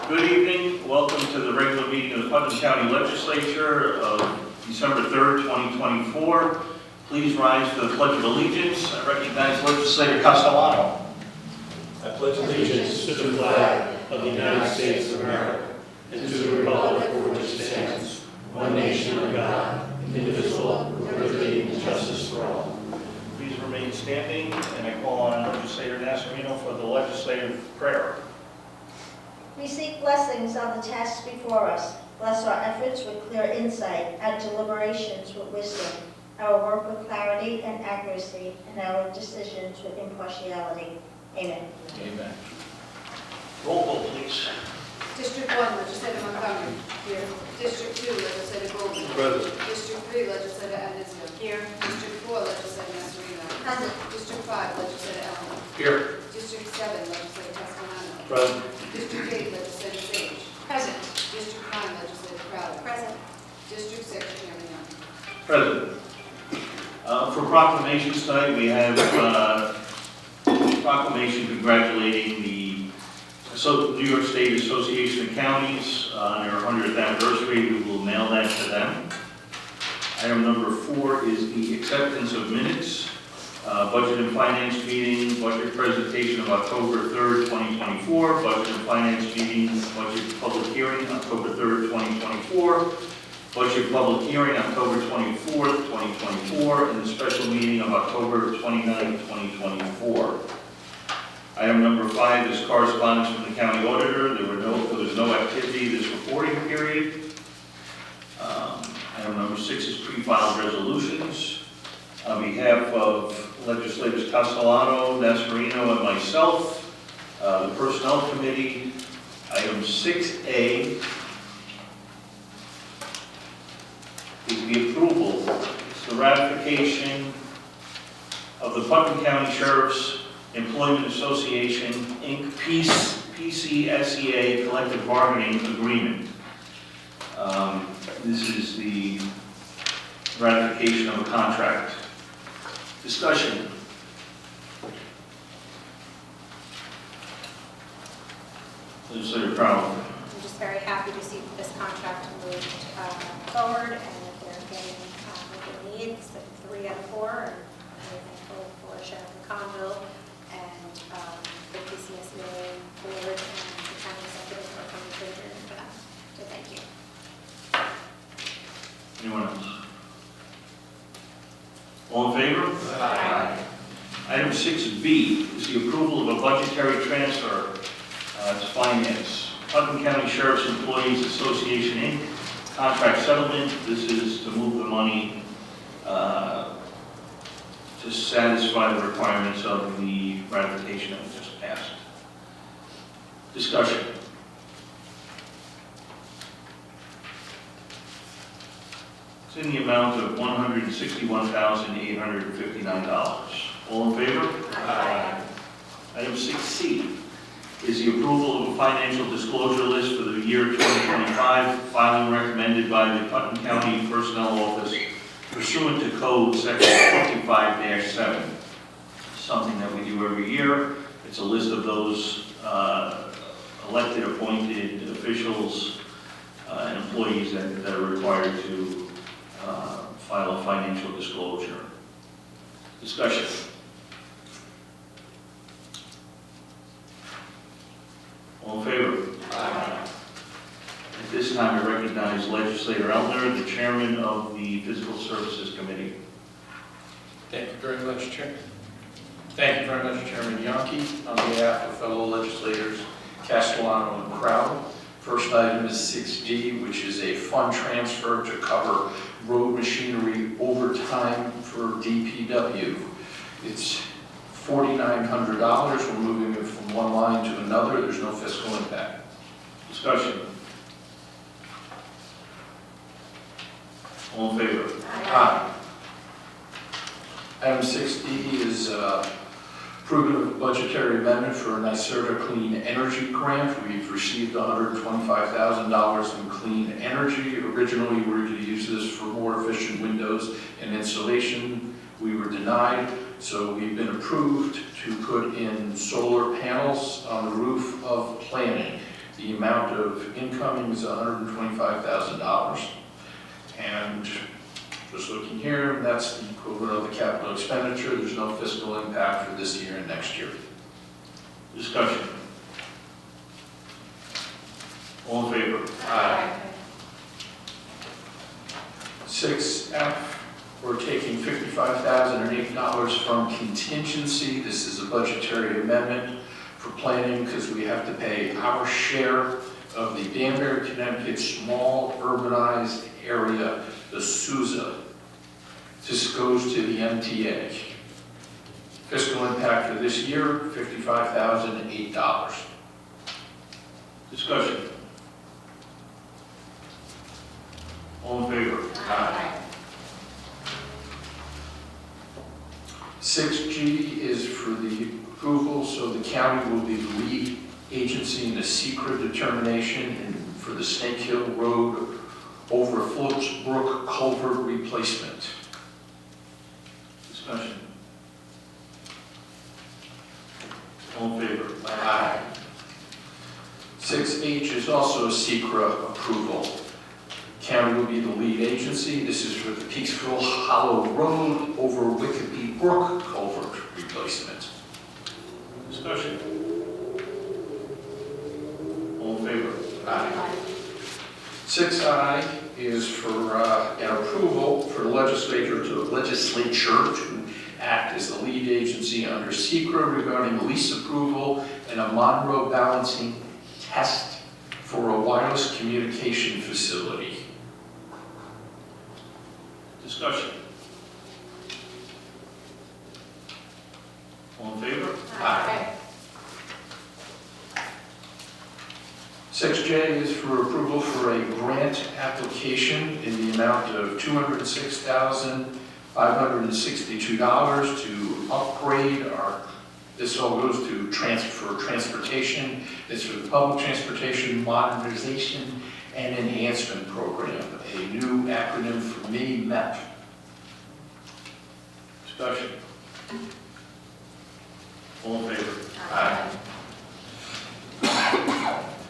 Good evening. Welcome to the regular meeting of the Putnam County Legislature of December 3rd, 2024. Please rise for the Pledge of Allegiance. I recognize Legislator Castellano. I pledge allegiance to the flag of the United States of America and to the republic for which it stands, one nation under God, indivisible, with liberty and justice for all. Please remain standing, and I call on Legislator Nasarino for the legislative prayer. We seek blessings on the tasks before us. Bless our efforts with clear insight, our deliberations with wisdom, our work with clarity and accuracy, and our decisions with impartiality. Amen. Amen. Roll call, please. District 1, Legislator Montgomery. Here. District 2, Legislator Goldman. Present. District 3, Legislator Anizio. Here. District 4, Legislator Nasarino. Present. District 5, Legislator Elmer. Here. District 7, Legislator Castellano. Present. District 8, Legislator Sage. Present. District 9, Legislator Crowder. Present. District 6, Chairman Young. President. For proclamations tonight, we have proclamation congratulating the New York State Association of Counties on their 100th anniversary. We will mail that to them. Item number 4 is the acceptance of minutes. Budget and Finance meeting, budget presentation of October 3rd, 2024. Budget and Finance meeting, budget public hearing, October 3rd, 2024. Budget public hearing, October 24th, 2024. And the special meeting of October 29th, 2024. Item number 5 is correspondence from the county auditor. There was no activity this reporting period. Item number 6 is pre-filed resolutions. On behalf of Legislators Castellano, Nasarino, and myself, the Personnel Committee, item 6A is the approval, it's the ratification of the Putnam County Sheriff's Employment Association, Inc. PCSEA Collective Bargaining Agreement. This is the ratification of a contract. Discussion. Legislator Crowell. I'm just very happy to see this contract moved forward, and that they're getting what they need, so 3 out of 4, and I'm very thankful for Sheriff McConville and the PCSEA board and the county executive for coming together for that. So thank you. Anyone else? All in favor? Aye. Item 6B is the approval of a budgetary transfer to finance. Putnam County Sheriff's Employees Association, Inc. Contract settlement. This is to move the money to satisfy the requirements of the ratification that was just passed. Discussion. It's in the amount of $161,859. All in favor? Aye. Item 6C is the approval of a financial disclosure list for the year 2025, filing recommended by the Putnam County Personnel Office pursuant to Code Section 25-7. Something that we do every year. It's a list of those elected, appointed officials and employees that are required to file a financial disclosure. Discussion. All in favor? Aye. At this time, I recognize Legislator Elner, the chairman of the Physical Services Committee. Thank you very much, Chair. Thank you very much, Chairman Yonke. On behalf of fellow legislators Castellano and Crowell, first item is 6D, which is a fund transfer to cover road machinery overtime for DPW. It's $4,900. We're moving it from one line to another. There's no fiscal impact. Discussion. All in favor? Aye. Item 6D is approving of a budgetary amendment for a NYSERDA Clean Energy Grant. We've received $125,000 in clean energy. Originally, we were going to use this for more efficient windows and insulation. We were denied, so we've been approved to put in solar panels on the roof of planning. The amount of incoming is $125,000. And just looking here, that's the equivalent of the capital expenditure. There's no fiscal impact for this year and next year. Discussion. All in favor? Aye. 6F, we're taking $55,008 from contingency. This is a budgetary amendment for planning because we have to pay our share of the Danbury, Connecticut small urbanized area, the SUSA. This goes to the MTA. Fiscal impact for this year, $55,008. Discussion. All in favor? Aye. 6G is for the approval, so the county will be the lead agency in the secret determination and for the Snake Hill Road over Phillips Brook culvert replacement. Discussion. All in favor? Aye. 6H is also a secret approval. County will be the lead agency. This is for the Peaksville Hollow Road over Wickeby Brook culvert replacement. Discussion. All in favor? Aye. 6I is for an approval for the legislature to act as the lead agency under SECRA regarding lease approval and a Monroe balancing test for a wireless communication facility. Discussion. All in favor? Aye. 6J is for approval for a grant application in the amount of $206,562 to upgrade our, this all goes to transportation. It's for the Public Transportation Modernization and Enhancement Program, a new acronym for MEP. Discussion. All in favor? Aye.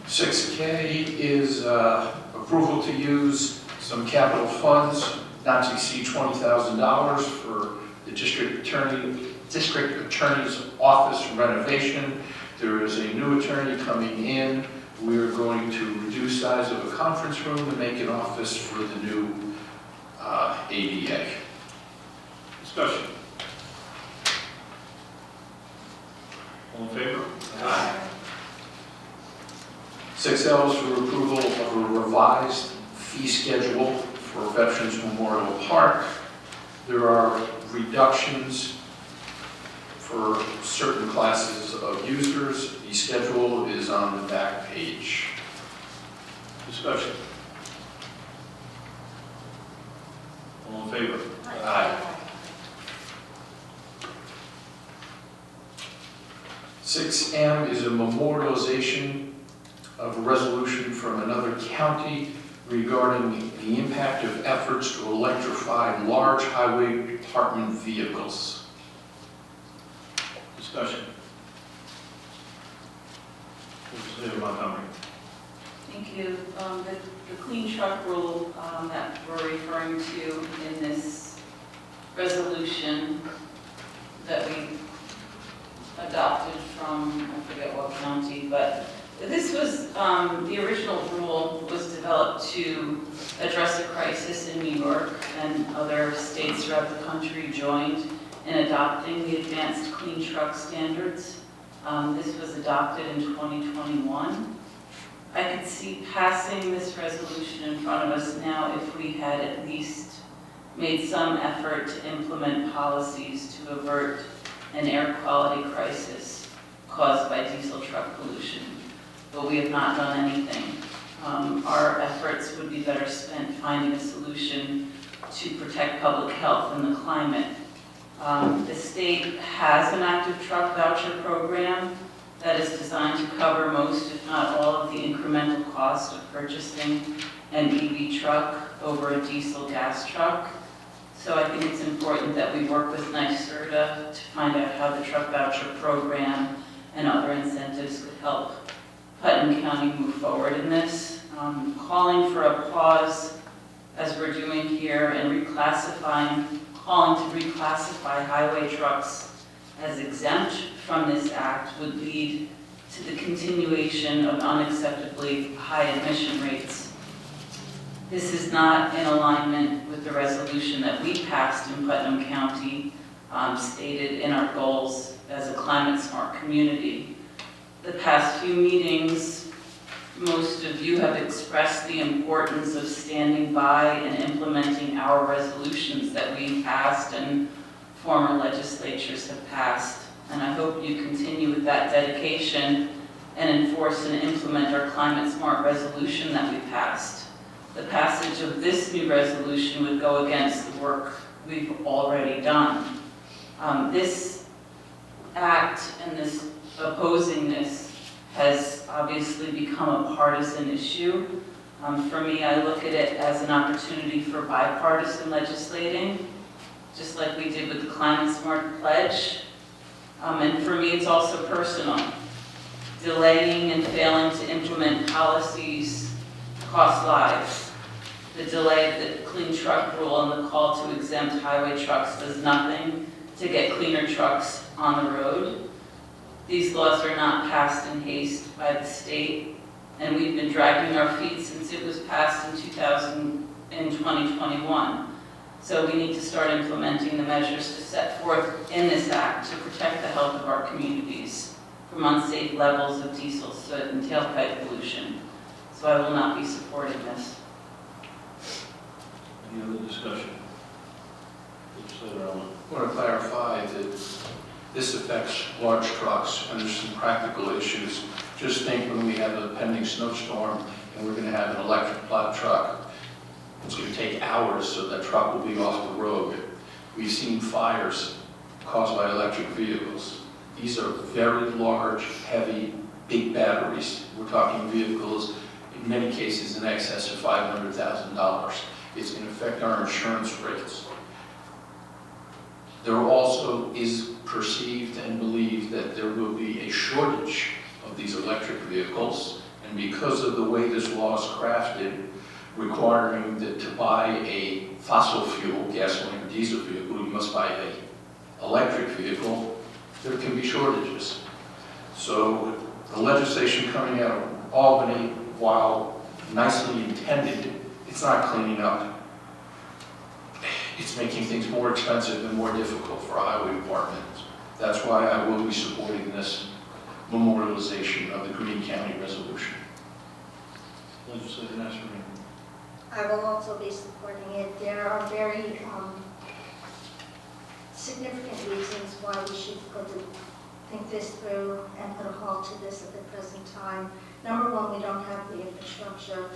6K is approval to use some capital funds not to exceed $20,000 for the district attorney's office renovation. There is a new attorney coming in. We're going to reduce size of a conference room and make an office for the new ADA. Discussion. All in favor? Aye. 6L is for approval of a revised fee schedule for Veterans Memorial Park. There are reductions for certain classes of users. The schedule is on the back page. Discussion. All in favor? Aye. 6M is a memorialization of a resolution from another county regarding the impact of efforts to electrify large highway department vehicles. Discussion. Legislator Montgomery. Thank you. The clean truck rule that we're referring to in this resolution that we adopted from, I forget what county, but this was, the original rule was developed to address a crisis in New York, and other states throughout the country joined in adopting the advanced clean truck standards. This was adopted in 2021. I could see passing this resolution in front of us now if we had at least made some effort to implement policies to avert an air quality crisis caused by diesel truck pollution. But we have not done anything. Our efforts would be better spent finding a solution to protect public health and the climate. The state has an active truck voucher program that is designed to cover most, if not all, of the incremental cost of purchasing an EV truck over a diesel gas truck. So I think it's important that we work with NYSERDA to find out how the truck voucher program and other incentives could help Putnam County move forward in this. Calling for a pause, as we're doing here, and calling to reclassify highway trucks as exempt from this act would lead to the continuation of unacceptably high emission rates. This is not in alignment with the resolution that we passed in Putnam County, stated in our goals as a climate smart community. The past few meetings, most of you have expressed the importance of standing by and implementing our resolutions that we passed and former legislatures have passed. And I hope you continue with that dedication and enforce and implement our climate smart resolution that we passed. The passage of this new resolution would go against the work we've already done. This act and this opposing this has obviously become a partisan issue. For me, I look at it as an opportunity for bipartisan legislating, just like we did with the Climate Smart Pledge. And for me, it's also personal. Delaying and failing to implement policies cost lives. The delay of the clean truck rule and the call to exempt highway trucks does nothing to get cleaner trucks on the road. These laws are not passed in haste by the state, and we've been dragging our feet since it was passed in 2021. So we need to start implementing the measures to set forth in this act to protect the health of our communities from unsafe levels of diesel, soot, and tailpipe pollution. So I will not be supporting this. Any other discussion? Legislator Allen. I want to clarify that this affects large trucks, and there's some practical issues. Just think when we have a pending snowstorm and we're going to have an electric plow truck. It's going to take hours so that truck will be off the road. We've seen fires caused by electric vehicles. These are very large, heavy, big batteries. We're talking vehicles, in many cases, in excess of $500,000. It's going to affect our insurance rates. There also is perceived and believed that there will be a shortage of these electric vehicles, and because of the way this law is crafted, requiring that to buy a fossil fuel, gasoline or diesel vehicle, you must buy an electric vehicle, there can be shortages. So the legislation coming out of Albany, while nicely intended, it's not cleaning up. It's making things more expensive and more difficult for our highway department. That's why I will be supporting this memorialization of the Greene County resolution. Legislator Nasserine. I will also be supporting it. There are very significant reasons why we should go to think this through and put a halt to this at the present time. Number one, we don't have the infrastructure.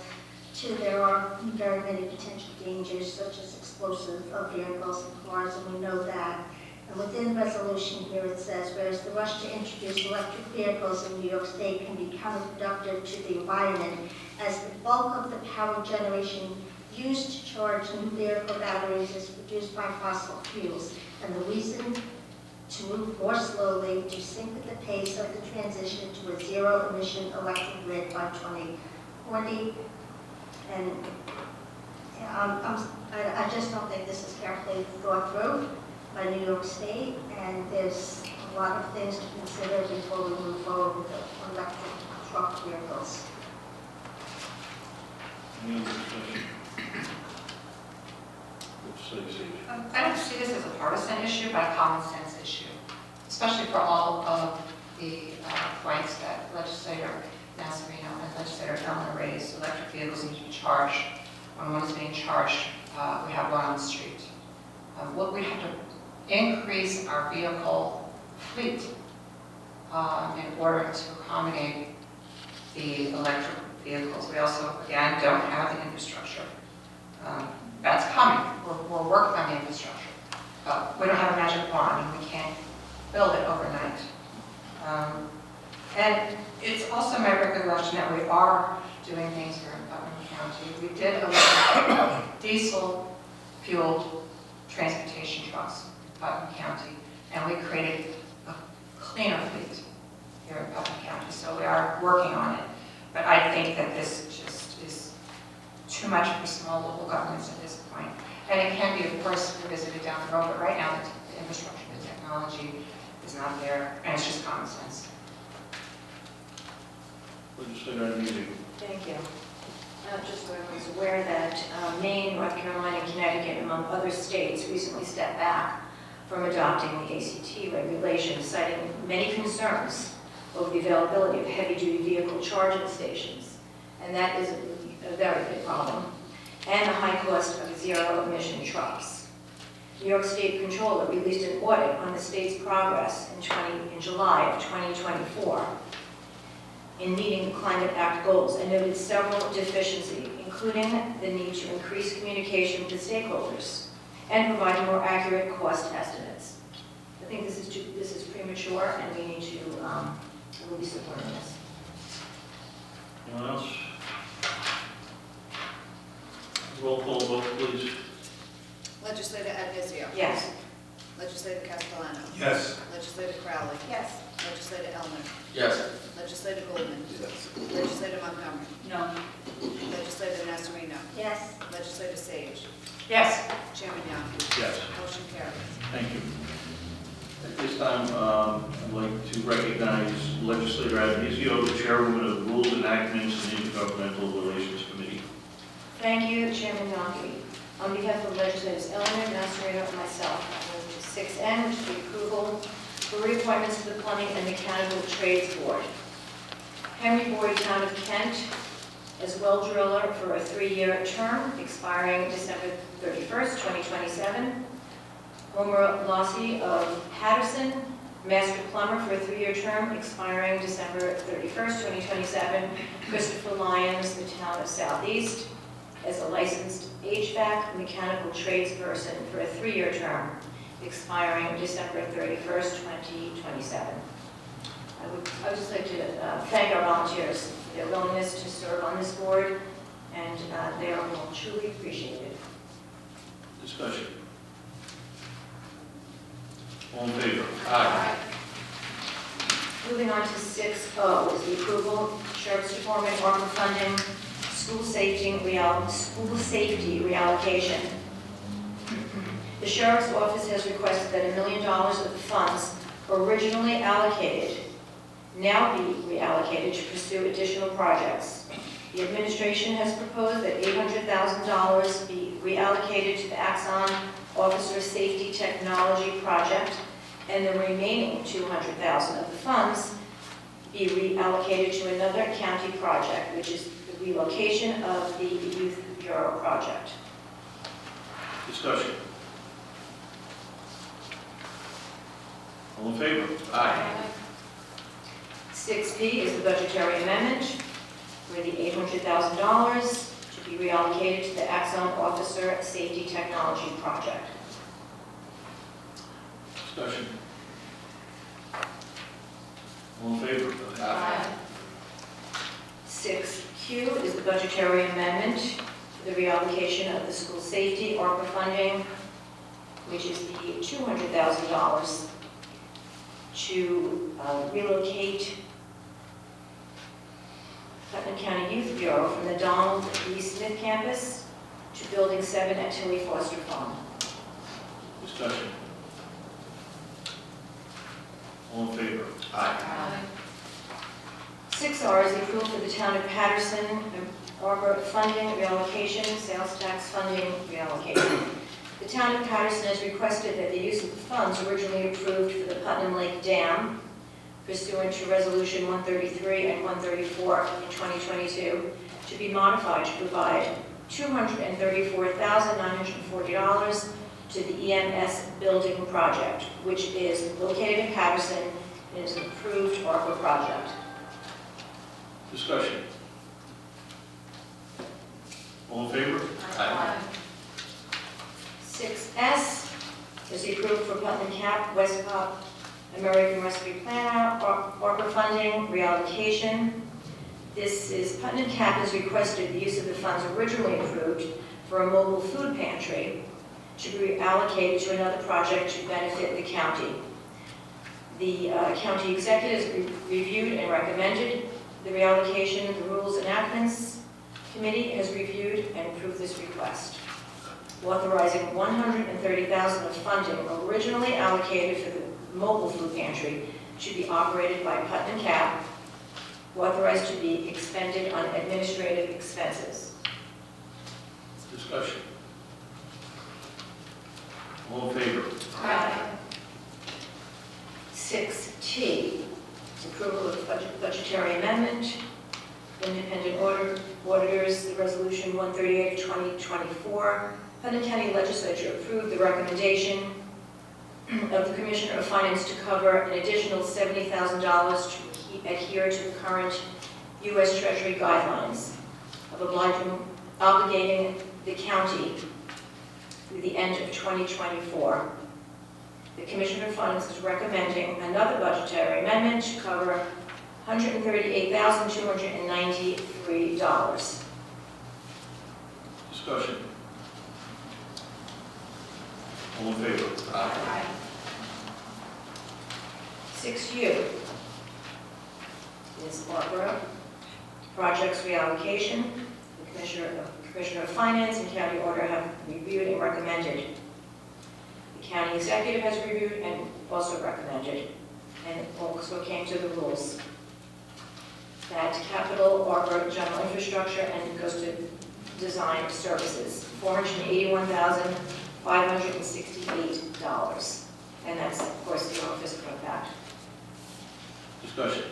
Two, there are very many potential dangers, such as explosive vehicles and cars, and we know that. And within the resolution here it says, whereas the rush to introduce electric vehicles in New York State can be counterproductive to the environment, as the bulk of the power generation used to charge new vehicle batteries is produced by fossil fuels. And the reason to move more slowly to sync with the pace of the transition to a zero-emission electric grid by 2040. And I just don't think this is carefully thought through by New York State, and there's a lot of things to consider before we move forward with the electric truck vehicles. Any other discussion? Legislator Sage. I don't see this as a partisan issue, but a common sense issue, especially for all of the points that Legislator Nasserino and Legislator Elmer raised. Electric vehicles need to be charged. When one is being charged, we have one on the street. What we have to increase our vehicle fleet in order to accommodate the electric vehicles. We also, again, don't have the infrastructure. That's coming. We're working on the infrastructure. But we don't have a magic wand, and we can't build it overnight. And it's also my recollection that we are doing things here in Putnam County. We did electric diesel-fueled transportation trucks in Putnam County, and we created a cleaner fleet here in Putnam County. So we are working on it. But I think that this just is too much for small local governments at this point. And it can be, of course, revisited down the road, but right now the infrastructure, the technology is not there, and it's just common sense. Legislator Adamski. Thank you. Just so everyone's aware that Maine, North Carolina, and Connecticut, among other states, recently stepped back from adopting the ACT regulations, citing many concerns over the availability of heavy-duty vehicle charging stations. And that is a very big problem. And the high cost of zero-emission trucks. New York State Controller released an audit on the state's progress in July of 2024 in meeting the Climate Act goals and noted several deficiencies, including the need to increase communication with stakeholders and provide more accurate cost estimates. I think this is premature, and we need to we'll be supporting this. Anyone else? Roll call vote, please. Legislator Advisio. Yes. Legislator Castellano. Yes. Legislator Crowley. Yes. Legislator Elmer. Yes. Legislator Goldman. Yes. Legislator Montgomery. No. Legislator Nasarino. Yes. Legislator Sage. Yes. Chairman Yaki. Yes. Motion carries. Thank you. At this time, I'd like to recognize Legislator Adamski, the Chairwoman of the Rules, Enactments, and Intergovernmental Relations Committee. Thank you, Chairman Yaki. On behalf of legislators Eleanor, Nasarino, and myself, I move to 6N, which is the approval for reappointments to the Plumbing and Mechanical Trades Board. Henry Boyd, Town of Kent, as well driller for a 3-year term expiring December 31st, 2027. Homer Lossie of Patterson, master plumber for a 3-year term expiring December 31st, 2027. Christopher Lyons, the Town of Southeast, as a licensed HVAC mechanical tradesperson for a 3-year term expiring December 31st, 2027. I would just like to thank our volunteers for their willingness to serve on this board, and they are all truly appreciated. Discussion. All in favor? Aye. Moving on to 6O is the approval, Sheriff's Department ARPA funding, school safety reallocation. The Sheriff's Office has requested that $1 million of the funds originally allocated now be reallocated to pursue additional projects. The administration has proposed that $800,000 be reallocated to the Axon Officer Safety Technology Project, and the remaining $200,000 of the funds be reallocated to another county project, which is the relocation of the Youth Bureau project. Discussion. All in favor? Aye. 6B is the budgetary amendment for the $800,000 to be reallocated to the Axon Officer Safety Technology Project. Discussion. All in favor? Aye. 6Q is the budgetary amendment for the reallocation of the school safety ARPA funding, which is the $200,000 to relocate Putnam County Youth Bureau from the Donald E. Smith campus to Building 7 at Tilly Foster Farm. Discussion. All in favor? Aye. 6R is the approval for the town of Patterson, ARPA funding reallocation, sales tax funding reallocation. The town of Patterson has requested that the use of the funds originally approved for the Putnam Lake Dam pursuant to Resolution 133 and 134 in 2022 to be modified to provide $234,940 to the EMS building project, which is located in Patterson and is an approved ARPA project. Discussion. All in favor? Aye. 6S is the approval for Putnam Cap, Westcott, American Rescue Plan, ARPA funding, reallocation. This is, Putnam Cap has requested the use of the funds originally approved for a mobile food pantry to be allocated to another project to benefit the county. The county executives reviewed and recommended The reallocation of the Rules Enactments Committee has reviewed and approved this request, authorizing $130,000 of funding originally allocated for the mobile food pantry should be operated by Putnam Cap, authorized to be expended on administrative expenses. Discussion. All in favor? Aye. 6T is approval of budgetary amendment. Independent auditors, the resolution 138 of 2024. Putnam County Legislature approved the recommendation of the Commissioner of Finance to cover an additional $70,000 to adhere to the current U.S. Treasury guidelines of obligating the county through the end of 2024. The Commissioner of Finance is recommending another budgetary amendment to cover $138,293. Discussion. All in favor? Aye. 6U is Barbara. Projects reallocation. The Commissioner of Finance and County Auditor have reviewed and recommended. The County Executive has reviewed and also recommended, and also came to the rules. That capital, Arbor, general infrastructure, and goes to design services, $480,568. And that's, of course, the office impact. Discussion.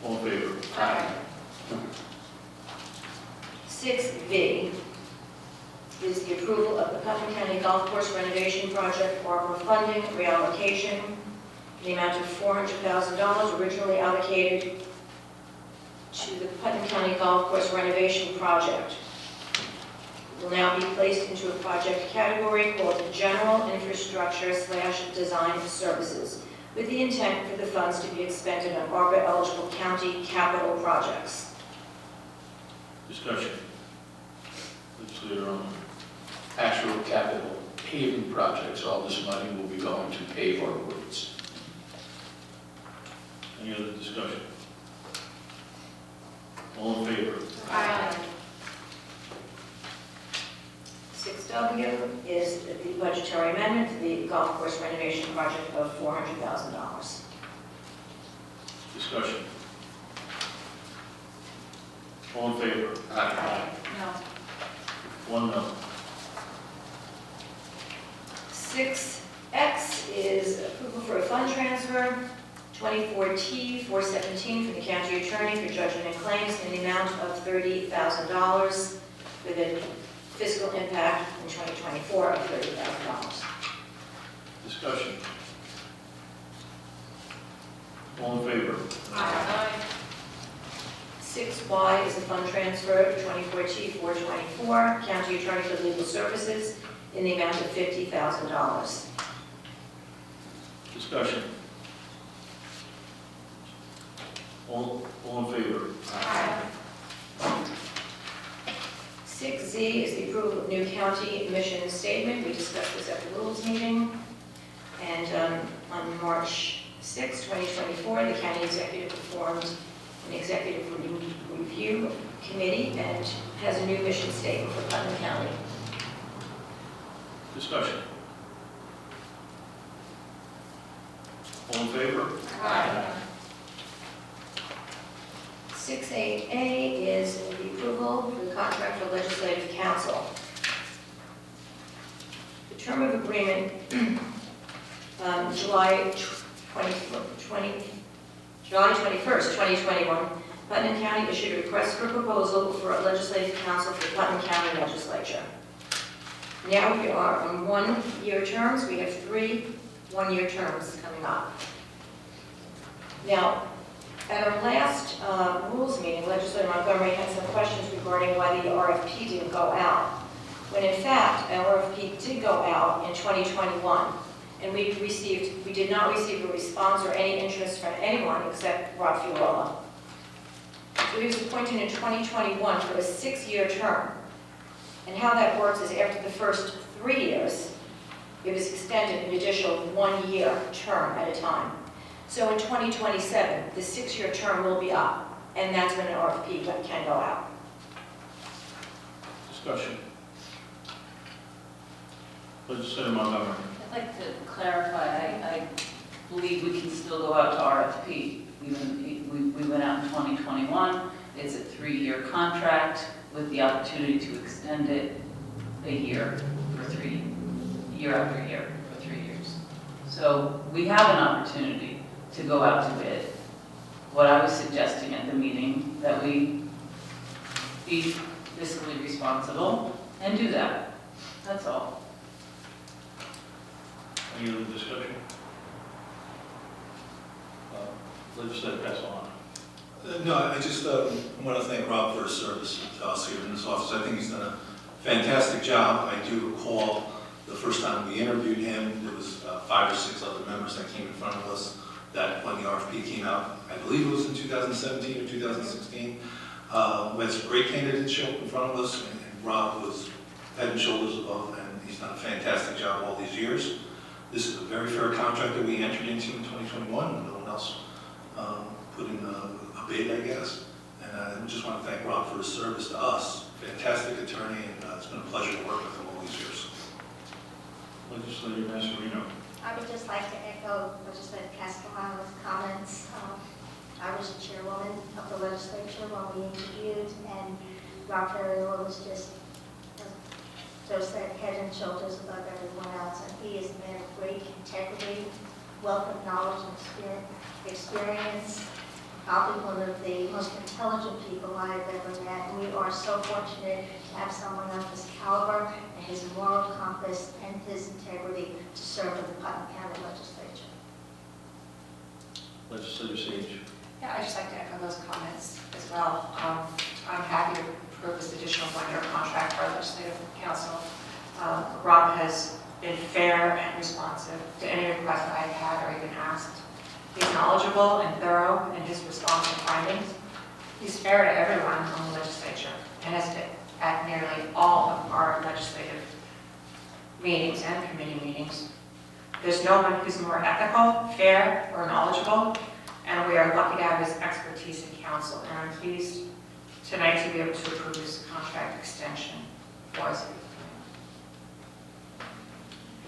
All in favor? Aye. 6V is the approval of the Putnam County Golf Course renovation project, Arbor funding, reallocation, in the amount of $400,000 originally allocated to the Putnam County Golf Course renovation project. It will now be placed into a project category called General Infrastructure / Design Services, with the intent for the funds to be expended on Arbor-eligible county capital projects. Discussion. Legislator on. Actual capital paving projects, all this money will be going to pave our roads. Any other discussion? All in favor? Aye. 6W is the budgetary amendment for the golf course renovation project of $400,000. Discussion. All in favor? Aye. No. One no. 6X is approval for a fund transfer, 24T417 from the county attorney for judgment and claims in the amount of $30,000 with a fiscal impact in 2024 of $30,000. Discussion. All in favor? Aye. 6Y is a fund transfer, 24T424, county attorney for legal services in the amount of $50,000. Discussion. All in favor? Aye. 6Z is the approval of new county mission statement. We discussed this at the rules meeting. And on March 6, 2024, the county executive formed an executive review committee and has a new mission statement for Putnam County. Discussion. All in favor? Aye. 6AA is the approval for the contract for legislative council. The term of agreement, July 21st, 2021, Putnam County issued a request for proposal for a legislative council for Putnam County Legislature. Now we are on one-year terms. We have 3 one-year terms coming up. Now, at our last rules meeting, Legislator Montgomery had some questions regarding why the RFP didn't go out. When in fact, our RFP did go out in 2021, and we did not receive a response or any interest from anyone except Rod Fiola. So he was appointed in 2021 for a 6-year term. And how that works is after the first 3 years, it was extended an additional 1-year term at a time. So in 2027, the 6-year term will be up, and that's when an RFP can go out. Discussion. Legislator Montgomery. I'd like to clarify, I believe we can still go out to RFP. We went out in 2021. It's a 3-year contract with the opportunity to extend it a year year after year for 3 years. So we have an opportunity to go out to bid. What I was suggesting at the meeting, that we be fiscally responsible and do that. That's all. Any other discussion? Legislator Castellano. No, I just want to thank Rob for his service to us here in this office. I think he's done a fantastic job. I do recall the first time we interviewed him, there was 5 or 6 other members that came in front of us that when the RFP came out, I believe it was in 2017 or 2016, we had some great candidates show up in front of us, and Rob was head and shoulders above, and he's done a fantastic job all these years. This is a very fair contract that we entered into in 2021, and no one else put in a bid, I guess. And I just want to thank Rob for his service to us. Fantastic attorney, and it's been a pleasure to work with him all these years. Legislator Masserino. I would just like to echo Legislator Castellano's comments. I was the chairwoman of the legislature when we interviewed, and Rob Ferriero was just said head and shoulders above everyone else, and he is a man of great integrity, wealth of knowledge and experience, probably one of the most intelligent people I have ever met. And we are so fortunate to have someone of his caliber and his moral compass and his integrity to serve in the Putnam County Legislature. Legislator Sage. Yeah, I'd just like to echo those comments as well. I'm happy to approve this additional 1-year contract for our legislative council. Rob has been fair and responsive to any request I've had or even asked. He's knowledgeable and thorough in his response and findings. He's fair to everyone on the legislature and has been at nearly all of our legislative meetings and committee meetings. There's no one who's more ethical, fair, or knowledgeable, and we are lucky to have his expertise in council, and I'm pleased tonight to be able to approve this contract extension for us.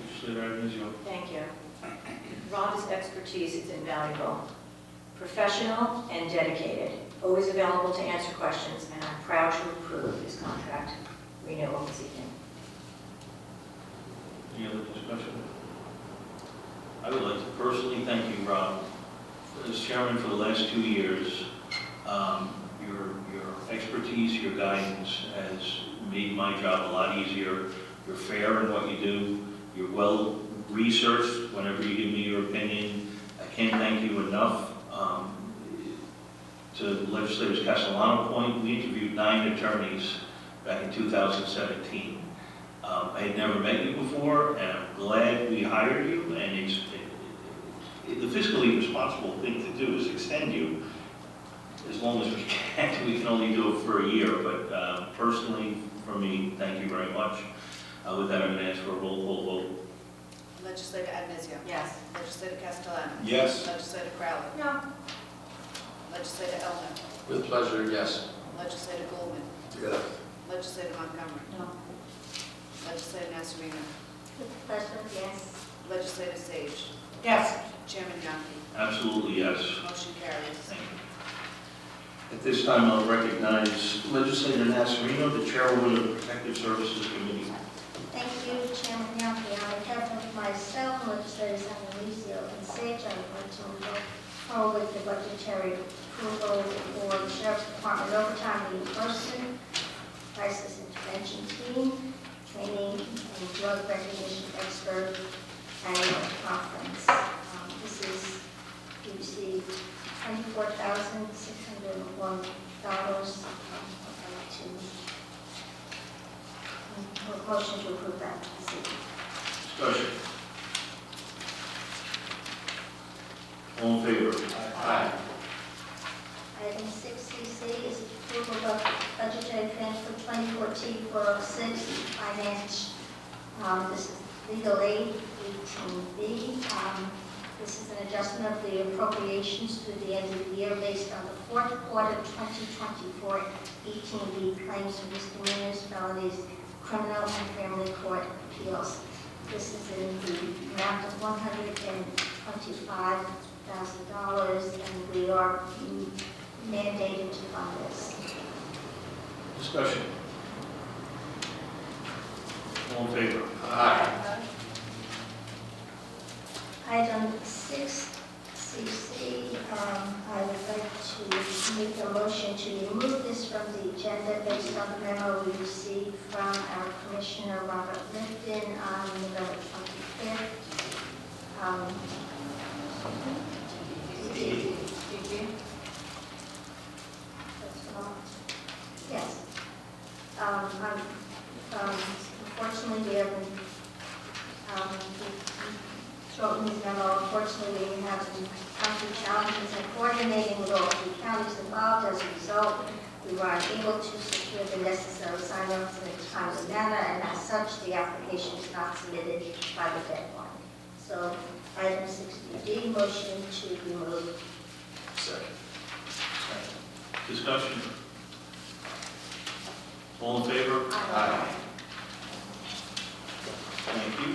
Legislator Arnizio. Thank you. Rob's expertise is invaluable. Professional and dedicated, always available to answer questions, and I'm proud to approve this contract renewal this evening. Any other discussion? I would like to personally thank you, Rob, as chairman for the last 2 years. Your expertise, your guidance has made my job a lot easier. You're fair in what you do. You're well researched whenever you give me your opinion. I can't thank you enough. To Legislator Castellano's point, we interviewed 9 attorneys back in 2017. I had never met you before, and I'm glad we hired you, and the fiscally responsible thing to do is extend you as long as we can. We can only do it for a year, but personally, for me, thank you very much. With that, I'm going to ask for a roll call vote. Legislator Arnizio. Yes. Legislator Castellano. Yes. Legislator Crowley. No. Legislator Elner. With pleasure, yes. Legislator Goldman. Yes. Legislator Montgomery. No. Legislator Nasarino. With pleasure, yes. Legislator Sage. Yes. Chairman Yonke. Absolutely, yes. Motion carries. Thank you. At this time, I'll recognize Legislator Nasarino, the chairwoman of the Protective Services Committee. Thank you, Chairman Yonke. On behalf of myself, legislators Arnizio and Sage, I would like to move forward with the budgetary approval for the Sheriff's Department overtime reimbursement, crisis intervention team, training and drug recognition expert annual conference. We received $24,601 to motion to approve that this evening. Discussion. All in favor? Aye. Item 6CC is approval of budgetary transfer 2014-406 finance. This is legal aid 18B. This is an adjustment of the appropriations through the end of the year based on the fourth quarter 2024 18B claims for misdemeanors, felonies, criminal and family court appeals. This is in the amount of $125,000, and we are mandated to fund this. Discussion. All in favor? Aye. Item 6CC, I would like to make a motion to remove this from the agenda based on the memo we received from our Commissioner Robert Lifton on November 25th. Yes. Unfortunately, we have been shortened this memo. Unfortunately, we have some concrete challenges in coordinating with all three counties involved. As a result, we were unable to secure the necessary sign-ups in a timely manner, and as such, the application is not submitted by the deadline. So, item 60D, motion to remove. Second. Discussion. All in favor? Aye. Thank you.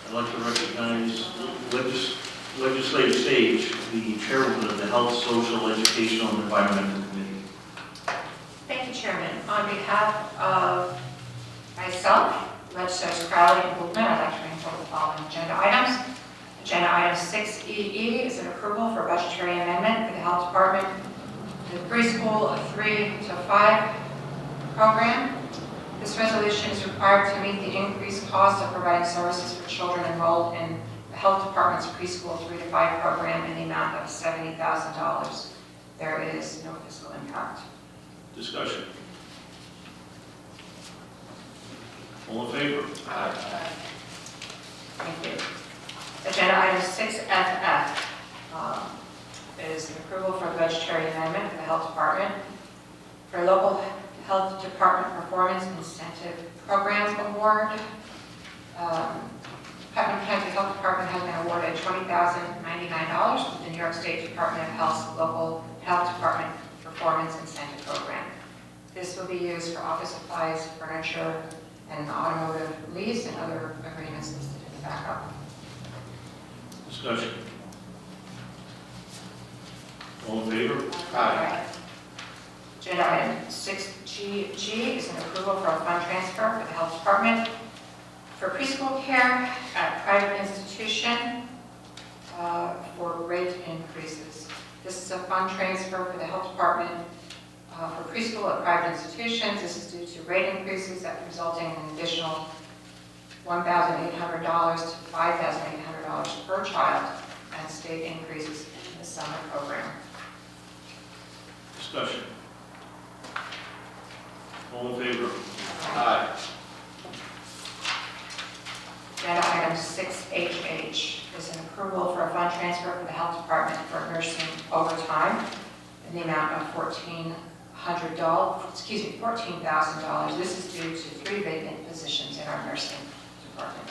I'd like to recognize legislative stage, the chairwoman of the Health, Social, Educational, and Environmental Committee. Thank you, Chairman. On behalf of myself, Legislators Crowley and Putnam, I'd like to bring forward the following agenda items. Agenda item 6EE is an approval for budgetary amendment for the Health Department, the preschool 3 to 5 program. This resolution is required to meet the increased cost of providing services for children enrolled in the Health Department's preschool 3 to 5 program in the amount of $70,000. There is no fiscal impact. Discussion. All in favor? Aye. Thank you. Agenda item 6FF is an approval for a budgetary amendment for the Health Department for local Health Department Performance Incentive Program Award. Putnam County Health Department has been awarded $20,099 with the New York State Department of Health's local Health Department Performance Incentive Program. This will be used for office supplies, furniture, and automotive lease and other agreements listed in the backup. Discussion. All in favor? Aye. Agenda item 6GG is an approval for a fund transfer for the Health Department for preschool care at a private institution for rate increases. This is a fund transfer for the Health Department for preschool at private institutions. This is due to rate increases that resulting in an additional $1,800 to $5,800 per child and state increases in the summer program. Discussion. All in favor? Aye. Agenda item 6HH is an approval for a fund transfer for the Health Department for nursing overtime in the amount of $14,000. This is due to 3 vacant positions in our nursing department.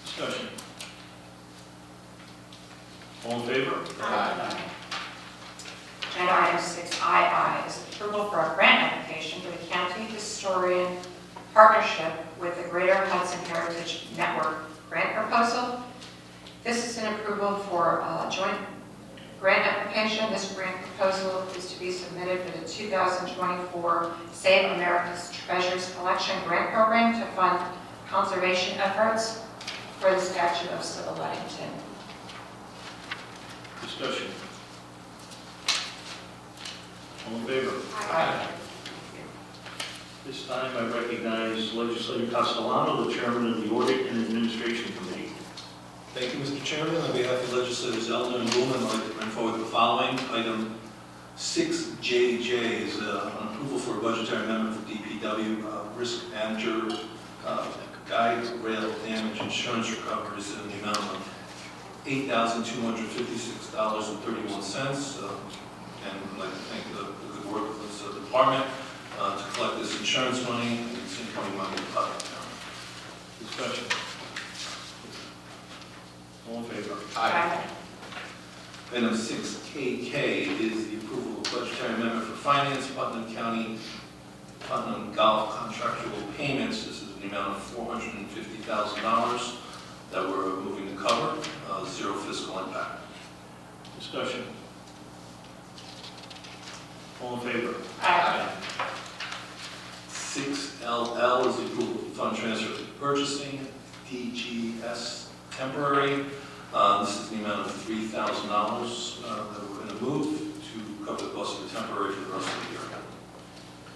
Discussion. All in favor? Aye. Agenda item 6II is approval for a grant application for the County Historian Partnership with the Greater Hudson Heritage Network grant proposal. This is an approval for a joint grant application. This grant proposal is to be submitted for the 2024 Save America's Treasures Collection Grant Program to fund conservation efforts for the statue of Sybil Ludington. Discussion. All in favor? Aye. This time I recognize Legislator Castellano, the chairman of the Audit and Administration Committee. Thank you, Mr. Chairman. On behalf of Legislators Elder and Blumen, I'd like to bring forward the following. Item 6JJ is an approval for a budgetary amendment for DPW, risk manager, guide rail damage insurance recoveries in the amount of $8,256.31. And I'd like to thank the work of this department to collect this insurance money and it's in money in the public account. Discussion. Item 6KK is the approval of budgetary amendment for finance, Putnam County, Putnam Golf contractual payments. This is in the amount of $450,000 that we're moving to cover, zero fiscal impact. Discussion. All in favor? Aye. 6LL is the approval of fund transfer to purchasing, DGS temporary. This is the amount of $3,000 that we're going to move to cover the cost of the temporary for the rest of the year.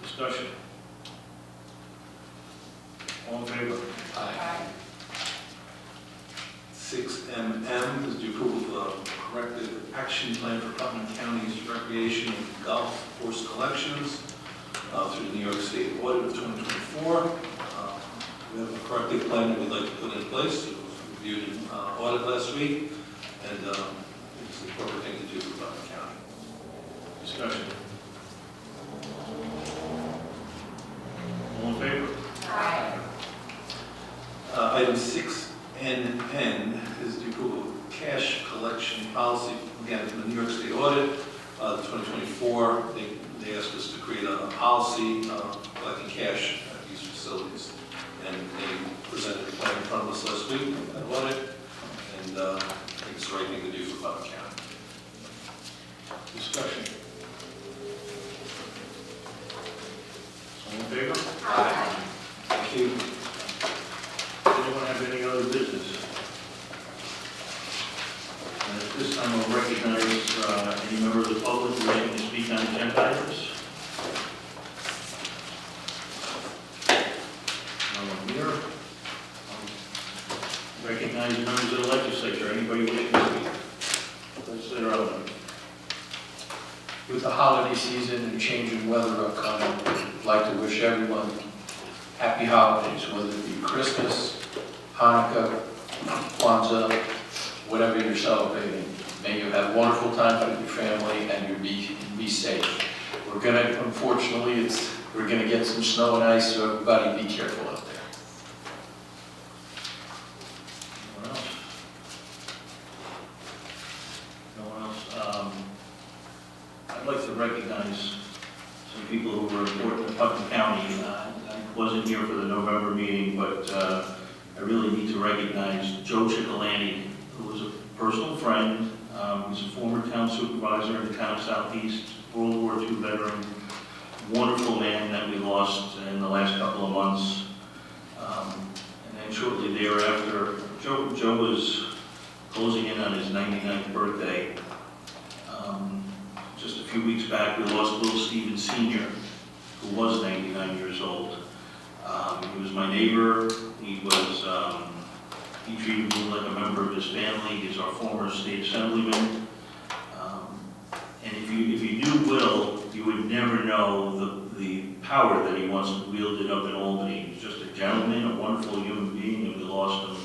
Discussion. All in favor? Aye. 6MM is the approval of the corrective action plan for Putnam County's recreation and golf course collections through the New York State audit of 2024. We have a corrective plan that we'd like to put in place. It was reviewed in audit last week, and it's the appropriate thing to do for Putnam County. Discussion. All in favor? Aye. Item 6NN is the approval of cash collection policy, again, from the New York State audit, 2024. They asked us to create a policy collecting cash at these facilities. And they presented the plan in front of us last week, at audit, and I think it's the right thing to do for Putnam County. Discussion. All in favor? Aye. Thank you. Anyone have any other business? And at this time, I'll recognize any member of the public who wishing to speak on agenda items. No one here. I'll recognize members of the legislature. Anybody wishing to speak? Legislator Edelman. With the holiday season and changing weather upcoming, I'd like to wish everyone happy holidays, whether it be Christmas, Hanukkah, Kwanzaa, whatever you're celebrating. May you have a wonderful time with your family and you be safe. We're gonna, unfortunately, we're gonna get some snow and ice, so everybody be careful out there. Anyone else? No one else? I'd like to recognize some people who were important to Putnam County. I wasn't here for the November meeting, but I really need to recognize Joe Ciccolani, who was a personal friend. He's a former town supervisor in the town of Southeast, World War II veteran, wonderful man that we lost in the last couple of months. And then shortly thereafter, Joe was closing in on his 99th birthday. Just a few weeks back, we lost little Stephen Sr., who was 99 years old. He was my neighbor. He treated me like a member of his family. He's our former state assemblyman. And if you knew Will, you would never know the power that he once wielded up in Albany. He was just a gentleman, a wonderful human being, and we lost him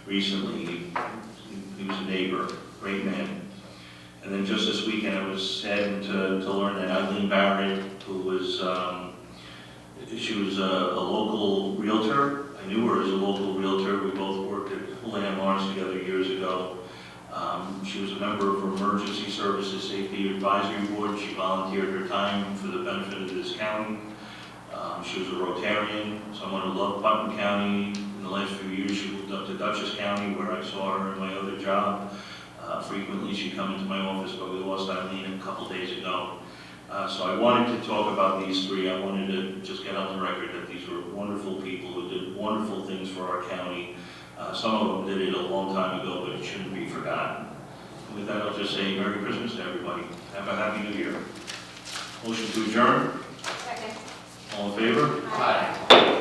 recently. He was a neighbor, great man. And then just this weekend, I was saddened to learn that Eileen Barrett, who was, she was a local realtor. I knew her as a local realtor. We both worked at Land Mars together years ago. She was a member of Emergency Services Safety Advisory Board. She volunteered her time for the benefit of this county. She was a Rotarian, someone who loved Putnam County. In the last few years, she moved up to Dutchess County, where I saw her in my other job. Frequently, she'd come into my office, but we lost Eileen a couple days ago. So I wanted to talk about these three. I wanted to just get on the record that these were wonderful people who did wonderful things for our county. Some of them did it a long time ago, but it shouldn't be forgotten. And with that, I'll just say Merry Christmas to everybody. Have a Happy New Year. Motion to adjourn. Second. All in favor? Aye.